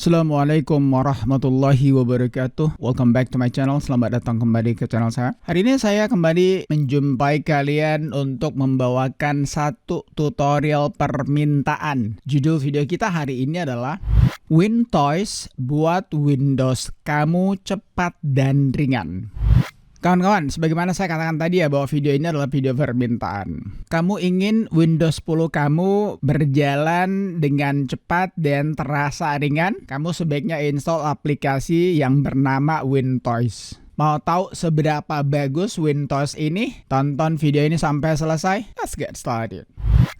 Assalamualaikum warahmatullahi wabarakatuh. Welcome back to my channel. Selamat datang kembali ke channel saya. Hari ini saya kembali menjumpai kalian untuk membawakan satu tutorial permintaan. Judul video kita hari ini adalah WinToys buat Windows kamu cepat dan ringan. Kawan-kawan, sebagaimana saya katakan tadi ya bahwa video ini adalah video permintaan. Kamu ingin Windows 10 kamu berjalan dengan cepat dan terasa ringan? Kamu sebaiknya install aplikasi yang bernama WinToys. Mau tahu seberapa bagus WinToys ini? Tonton video ini sampai selesai. Let's get started.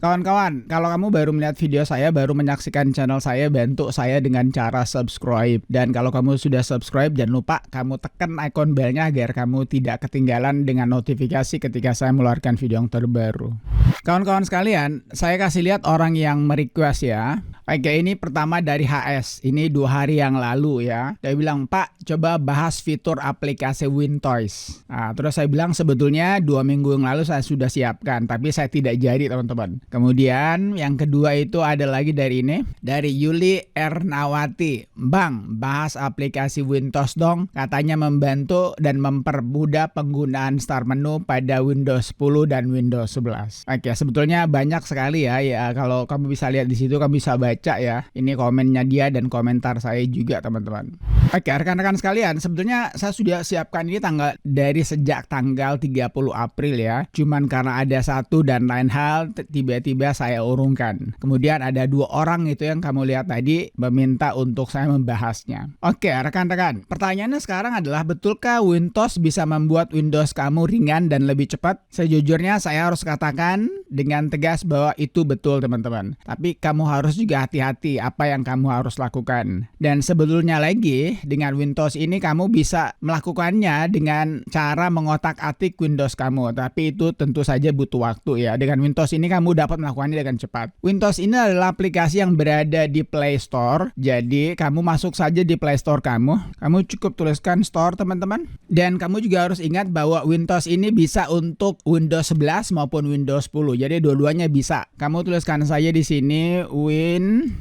Kawan-kawan, kalau kamu baru melihat video saya, baru menyaksikan channel saya, bantu saya dengan cara subscribe. Dan kalau kamu sudah subscribe, jangan lupa kamu tekan ikon belnya agar kamu tidak ketinggalan dengan notifikasi ketika saya mengeluarkan video yang terbaru. Kawan-kawan sekalian, saya kasih lihat orang yang merequest ya. Oke, ini pertama dari HS. Ini 2 hari yang lalu ya. Dia bilang, Pak, coba bahas fitur aplikasi WinToys. Nah, terus saya bilang sebetulnya 2 minggu yang lalu saya sudah siapkan, tapi saya tidak jadi teman-teman. Kemudian yang kedua itu ada lagi dari ini. Dari Yuli Ernawati. Bang, bahas aplikasi WinToys dong. Katanya membantu dan mempermudah penggunaan start menu pada Windows 10 dan Windows 11. Oke, sebetulnya banyak sekali ya. Ya, kalau kamu bisa lihat di situ, kamu bisa baca ya. Ini komennya dia dan komentar saya juga teman-teman. Oke, rekan-rekan sekalian, sebetulnya saya sudah siapkan ini dari sejak tanggal 30 April ya. Cuman karena ada satu dan lain hal tiba-tiba saya urungkan. Kemudian ada 2 orang itu yang kamu lihat tadi meminta untuk saya membahasnya. Oke, rekan-rekan, pertanyaannya sekarang adalah betulkah WinToys bisa membuat Windows kamu ringan dan lebih cepat? Sejujurnya saya harus katakan dengan tegas bahwa itu betul teman-teman. Tapi kamu harus juga hati-hati apa yang kamu harus lakukan. Dan sebetulnya lagi dengan WinToys ini kamu bisa melakukannya dengan cara mengotak-atik Windows kamu. Tapi itu tentu saja butuh waktu ya. Dengan WinToys ini kamu dapat melakukannya dengan cepat. WinToys ini adalah aplikasi yang berada di Play Store. Jadi kamu masuk saja di Play Store kamu. Kamu cukup tuliskan Store teman-teman. Dan kamu juga harus ingat bahwa WinToys ini bisa untuk Windows 11 maupun Windows 10. Jadi dua-duanya bisa. Kamu tuliskan saja di sini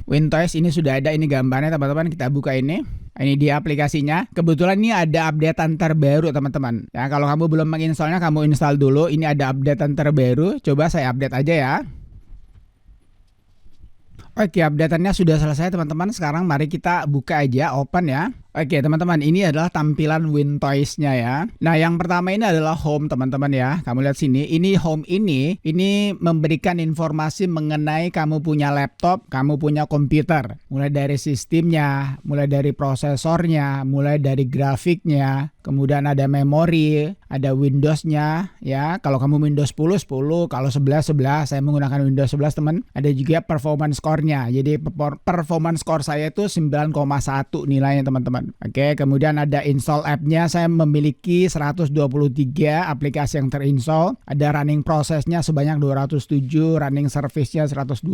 WinToys ini sudah ada ini gambarnya teman-teman. Kita buka ini. Ini dia aplikasinya. Kebetulan ini ada updatean terbaru teman-teman. Ya, kalau kamu belum menginstallnya kamu install dulu. Ini ada updatean terbaru. Coba saya update aja ya. Oke, updateannya sudah selesai teman-teman. Sekarang mari kita buka aja, open ya. Oke teman-teman, ini adalah tampilan WinToys-nya ya. Nah yang pertama ini adalah home teman-teman ya. Kamu lihat sini, ini home ini memberikan informasi mengenai kamu punya laptop, kamu punya komputer. Mulai dari sistemnya, mulai dari prosesornya, mulai dari grafiknya. Kemudian ada memori, ada Windows-nya ya. Kalau kamu Windows 10, 10. Kalau 11, 11. Saya menggunakan Windows 11 teman. Ada juga performance score-nya. Jadi performance score saya itu 9,1 nilainya teman-teman. Oke, kemudian ada install app-nya. Saya memiliki 123 aplikasi yang terinstall. Ada running prosesnya sebanyak 207, running service-nya 129.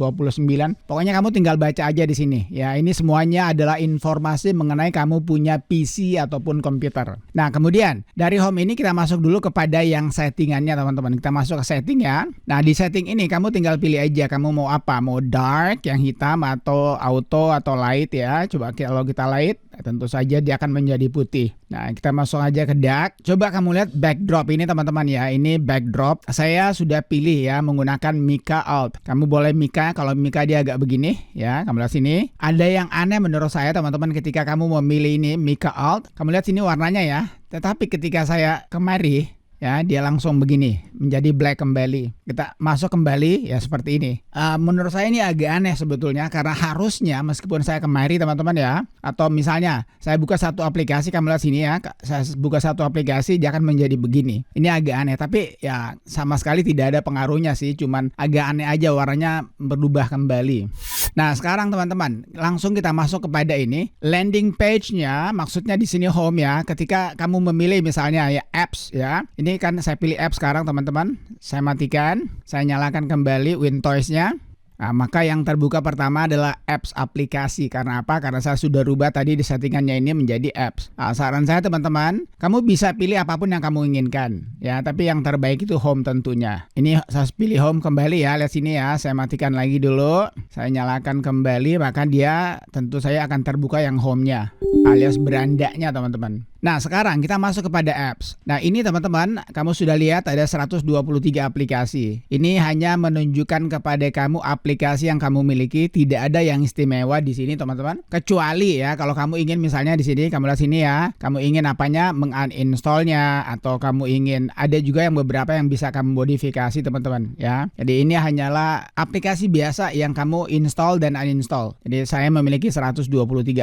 Pokoknya kamu tinggal baca aja di sini. Ya, ini semuanya adalah informasi mengenai kamu punya PC ataupun komputer. Nah, kemudian dari home ini kita masuk dulu kepada yang settingannya teman-teman. Kita masuk ke setting ya. Nah, di setting ini kamu tinggal pilih aja kamu mau apa. Mau dark yang hitam atau auto atau light ya. Coba kalau kita light, tentu saja dia akan menjadi putih. Nah, kita masuk aja ke dark. Coba kamu lihat backdrop ini teman-teman ya. Ini backdrop. Saya sudah pilih ya menggunakan Mica Alt. Kamu boleh Mica, kalau Mica dia agak begini ya. Kamu lihat sini. Ada yang aneh menurut saya teman-teman ketika kamu memilih ini Mica Alt. Kamu lihat sini warnanya ya. Tetapi ketika saya kemari ya dia langsung begini menjadi black kembali. Kita masuk kembali ya seperti ini. Menurut saya ini agak aneh sebetulnya karena harusnya meskipun saya kemari teman-teman ya, atau misalnya saya buka satu aplikasi, kamu lihat sini ya, saya buka satu aplikasi dia akan menjadi begini. Ini agak aneh tapi ya sama sekali tidak ada pengaruhnya sih, cuman agak aneh aja warnanya berubah kembali. Nah sekarang teman-teman langsung kita masuk kepada ini landing page-nya, maksudnya di sini home ya. Ketika kamu memilih misalnya ya apps ya, ini kan saya pilih apps sekarang teman-teman. Saya matikan, saya nyalakan kembali WinToys-nya. Nah, maka yang terbuka pertama adalah apps aplikasi. Karena apa? Karena saya sudah rubah tadi di settingannya ini menjadi apps. Nah, saran saya teman-teman, kamu bisa pilih apapun yang kamu inginkan. Ya, tapi yang terbaik itu home tentunya. Ini saya pilih home kembali ya. Lihat sini ya, saya matikan lagi dulu. Saya nyalakan kembali, maka dia tentu saya akan terbuka yang home-nya alias berandanya teman-teman. Nah, sekarang kita masuk kepada apps. Nah, ini teman-teman, kamu sudah lihat ada 123 aplikasi. Ini hanya menunjukkan kepada kamu aplikasi yang kamu miliki, tidak ada yang istimewa di sini teman-teman. Kecuali ya, kalau kamu ingin misalnya di sini, kamu lihat sini ya, kamu ingin apanya menguninstallnya atau kamu ingin, ada juga yang beberapa yang bisa kamu modifikasi teman-teman ya. Jadi ini hanyalah aplikasi biasa yang kamu install dan uninstall. Jadi saya memiliki 123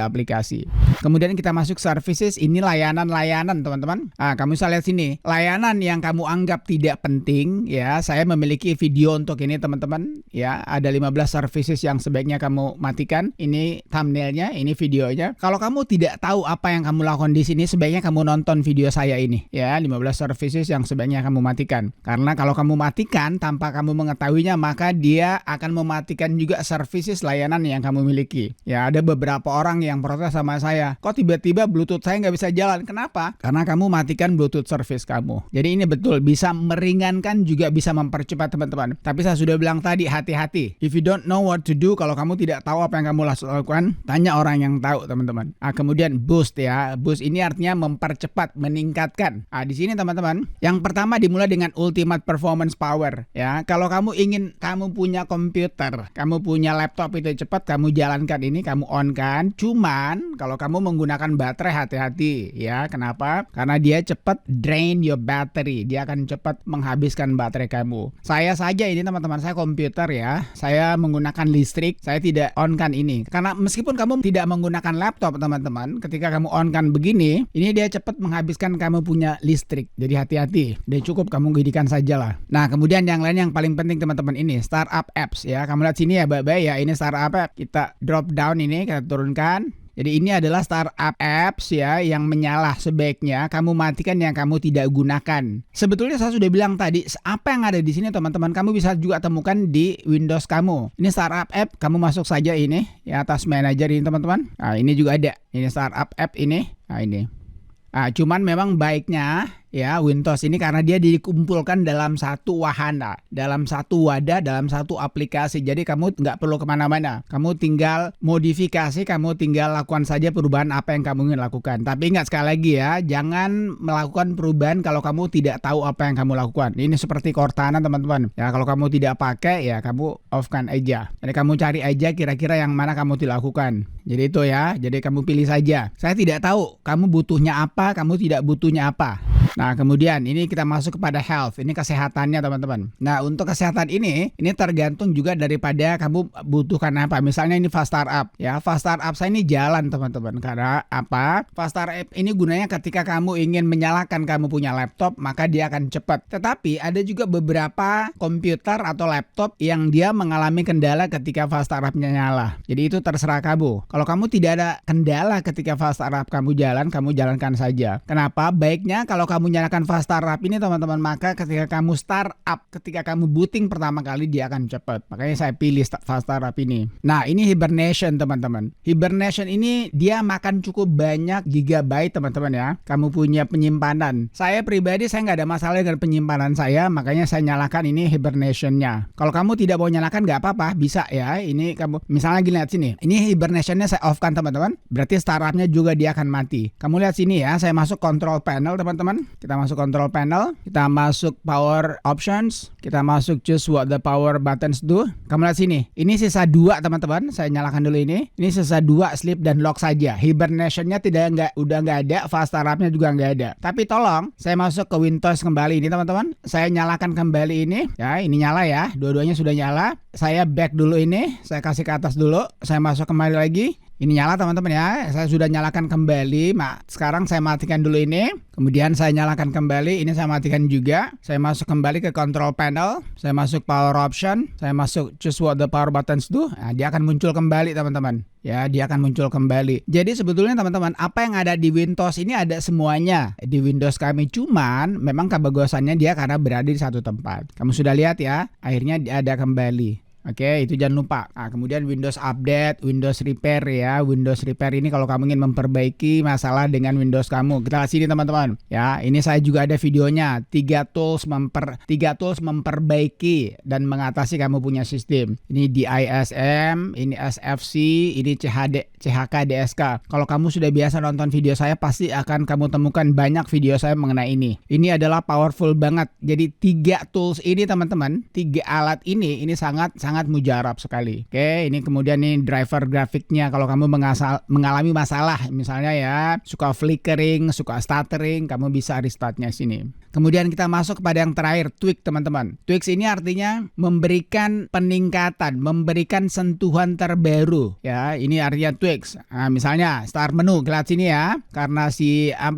aplikasi. Kemudian kita masuk services, ini layanan teman-teman. Nah, kamu bisa lihat sini, layanan yang kamu anggap tidak penting ya. Saya memiliki video untuk ini teman-teman ya. Ada 15 services yang sebaiknya kamu matikan. Ini thumbnailnya, ini videonya. Kalau kamu tidak tahu apa yang kamu lakukan di sini, sebaiknya kamu nonton video saya ini ya. 15 services yang sebaiknya kamu matikan. Karena kalau kamu matikan tanpa kamu mengetahuinya, maka dia akan mematikan juga services layanan yang kamu miliki. Ya, ada beberapa orang yang protes sama saya, kok tiba-tiba Bluetooth saya nggak bisa jalan. Kenapa? Karena kamu matikan Bluetooth service kamu. Jadi ini betul bisa meringankan juga bisa mempercepat teman-teman. Tapi saya sudah bilang tadi, hati-hati. If you don't know what to do, kalau kamu tidak tahu apa yang kamu lakukan, tanya orang yang tahu teman-teman. Nah, kemudian boost ya. Boost ini artinya mempercepat, meningkatkan. Nah, di sini teman-teman, yang pertama dimulai dengan ultimate performance power ya. Kalau kamu ingin kamu punya komputer, kamu punya laptop itu cepat, kamu jalankan ini, kamu on kan. Cuman kalau kamu menggunakan baterai, hati-hati ya. Kenapa? Karena dia cepat drain your battery. Dia akan cepat menghabiskan baterai kamu. Saya saja ini teman-teman, saya komputer ya. Saya menggunakan listrik. Saya tidak on kan ini. Karena meskipun kamu tidak menggunakan laptop teman-teman, ketika kamu on kan begini, ini dia cepat menghabiskan kamu punya listrik. Jadi hati-hati. Dia cukup kamu hidupkan saja lah. Nah, kemudian yang lain yang paling penting teman-teman ini startup apps ya. Kamu lihat sini ya, baik-baik ya. Ini startup app. Kita drop down ini, kita turunkan. Jadi ini adalah startup apps ya yang menyala, sebaiknya kamu matikan yang kamu tidak gunakan. Sebetulnya saya sudah bilang tadi, apa yang ada di sini teman-teman kamu bisa juga temukan di Windows kamu. Ini startup app, kamu masuk saja ini ya, atas manager ini teman-teman. Nah, ini juga ada. Ini startup app ini. Nah, ini. Nah, cuman memang baiknya ya Windows ini karena dia dikumpulkan dalam satu wahana, dalam satu wadah, dalam satu aplikasi. Jadi kamu nggak perlu kemana-mana. Kamu tinggal modifikasi, kamu tinggal lakukan saja perubahan apa yang kamu ingin lakukan. Tapi ingat sekali lagi ya, jangan melakukan perubahan kalau kamu tidak tahu apa yang kamu lakukan. Ini seperti Cortana teman-teman. Ya kalau kamu tidak pakai ya kamu off-kan aja. Jadi kamu cari aja kira-kira yang mana kamu dilakukan. Jadi itu ya, jadi kamu pilih saja. Saya tidak tahu kamu butuhnya apa, kamu tidak butuhnya apa. Nah, kemudian ini kita masuk kepada health. Ini kesehatannya teman-teman. Nah, untuk kesehatan ini tergantung juga daripada kamu butuhkan apa. Misalnya ini fast startup ya. Fast startup saya ini jalan teman-teman. Karena apa? Fast startup ini gunanya ketika kamu ingin menyalakan kamu punya laptop, maka dia akan cepat. Tetapi ada juga beberapa komputer atau laptop yang dia mengalami kendala ketika fast startup-nya nyala. Jadi itu terserah kamu. Kalau kamu tidak ada kendala ketika fast startup kamu jalankan saja. Kenapa? Baiknya kalau kamu nyalakan fast startup ini teman-teman, maka ketika kamu startup, ketika kamu booting pertama kali dia akan cepat. Makanya saya pilih fast startup ini. Nah, ini hibernation teman-teman. Hibernation ini dia makan cukup banyak gigabyte teman-teman ya. Kamu punya penyimpanan. Saya pribadi saya nggak ada masalah dengan penyimpanan saya, makanya saya nyalakan ini hibernationnya. Kalau kamu tidak mau nyalakan nggak apa-apa, bisa ya. Ini kamu misalnya gini, lihat sini. Ini hibernationnya saya off kan teman-teman. Berarti startupnya juga dia akan mati. Kamu lihat sini ya, saya masuk control panel teman-teman. Kita masuk control panel, kita masuk power options, kita masuk choose what the power buttons do. Kamu lihat sini, ini sisa 2 teman-teman. Saya nyalakan dulu ini. Ini sisa 2 sleep dan lock saja. Hibernationnya udah nggak ada, fast startup-nya juga nggak ada. Tapi tolong, saya masuk ke Windows kembali ini teman-teman. Saya nyalakan kembali ini. Ya, ini nyala ya. Dua-duanya sudah nyala. Saya back dulu ini. Saya kasih ke atas dulu. Saya masuk kembali lagi. Ini nyala teman-teman ya. Saya sudah nyalakan kembali. Sekarang saya matikan dulu ini. Kemudian saya nyalakan kembali. Ini saya matikan juga. Saya masuk kembali ke control panel. Saya masuk power option. Saya masuk choose what the power buttons do. Nah, dia akan muncul kembali teman-teman. Ya, dia akan muncul kembali. Jadi sebetulnya teman-teman, apa yang ada di Windows ini ada semuanya di Windows kami. Cuman memang kebagusannya dia karena berada di satu tempat. Kamu sudah lihat ya. Akhirnya dia ada kembali. Oke, itu jangan lupa. Nah, kemudian Windows Update, Windows Repair ya. Windows Repair ini kalau kamu ingin memperbaiki masalah dengan Windows kamu. Kita lihat sini teman-teman. Ya, ini saya juga ada videonya. 3 tools memperbaiki dan mengatasi kamu punya sistem. Ini DISM, ini SFC, ini CHK DSK. Kalau kamu sudah biasa nonton video saya, pasti akan kamu temukan banyak video saya mengenai ini. Ini adalah powerful banget. Jadi 3 tools ini teman-teman, 3 alat ini sangat mujarab sekali. Oke, ini kemudian nih driver grafiknya. Kalau kamu mengalami masalah, misalnya ya suka flickering, suka stuttering, kamu bisa restartnya sini. Kemudian kita masuk kepada yang terakhir, tweak teman-teman. Tweaks ini artinya memberikan peningkatan, memberikan sentuhan terbaru. Ya, ini artinya tweaks. Nah, misalnya start menu, lihat sini ya. Karena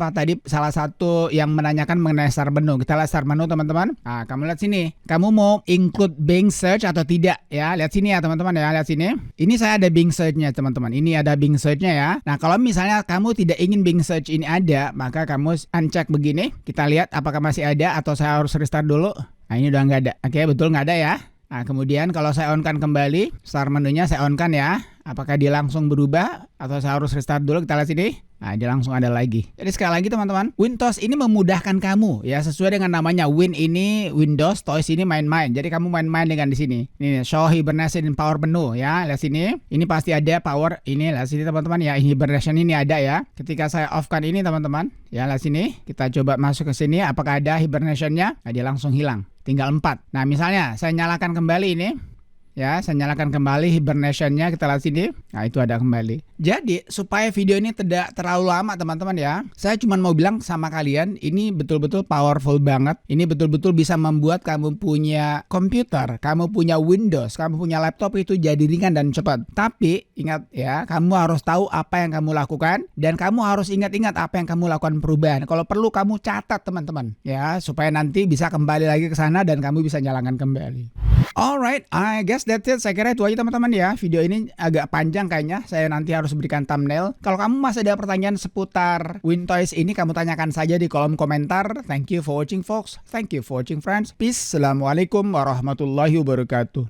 tadi salah satu yang menanyakan mengenai start menu. Kita lihat start menu teman-teman. Nah, kamu lihat sini. Kamu mau include Bing search atau tidak? Ya, lihat sini ya teman-teman ya, lihat sini. Ini saya ada Bing search-nya teman-teman. Ini ada Bing search-nya ya. Nah, kalau misalnya kamu tidak ingin Bing search ini ada, maka kamu uncheck begini. Kita lihat apakah masih ada atau saya harus restart dulu. Nah, ini udah nggak ada. Oke, betul nggak ada ya. Nah, kemudian kalau saya on-kan kembali, start menunya saya on-kan ya. Apakah dia langsung berubah atau saya harus restart dulu? Kita lihat sini. Nah, dia langsung ada lagi. Jadi sekali lagi teman-teman, Windows ini memudahkan kamu ya, sesuai dengan namanya. Win ini Windows, Toys ini main-main. Jadi kamu main-main dengan di sini. Ini show hibernation in power menu ya. Lihat sini. Ini pasti ada power ini. Lihat sini teman-teman ya. Hibernation ini ada ya. Ketika saya off-kan ini teman-teman, ya lihat sini. Kita coba masuk ke sini. Apakah ada hibernation-nya? Nah, dia langsung hilang. Tinggal 4. Nah, misalnya saya nyalakan kembali ini. Ya, saya nyalakan kembali hibernation-nya, kita lihat sini. Nah, itu ada kembali. Jadi, supaya video ini tidak terlalu lama teman-teman ya, saya cuma mau bilang sama kalian, ini betul-betul powerful banget. Ini betul-betul bisa membuat kamu punya komputer, kamu punya Windows, kamu punya laptop itu jadi ringan dan cepat. Tapi, ingat ya, kamu harus tahu apa yang kamu lakukan, dan kamu harus ingat-ingat apa yang kamu lakukan perubahan. Kalau perlu kamu catat teman-teman, ya, supaya nanti bisa kembali lagi ke sana dan kamu bisa nyalakan kembali. Alright, I guess that's it. Saya kira itu aja teman-teman ya. Video ini agak panjang kayaknya. Saya nanti harus berikan thumbnail. Kalau kamu masih ada pertanyaan seputar Wintoys ini, kamu tanyakan saja di kolom komentar. Thank you for watching folks. Thank you for watching friends. Peace. Assalamualaikum warahmatullahi wabarakatuh.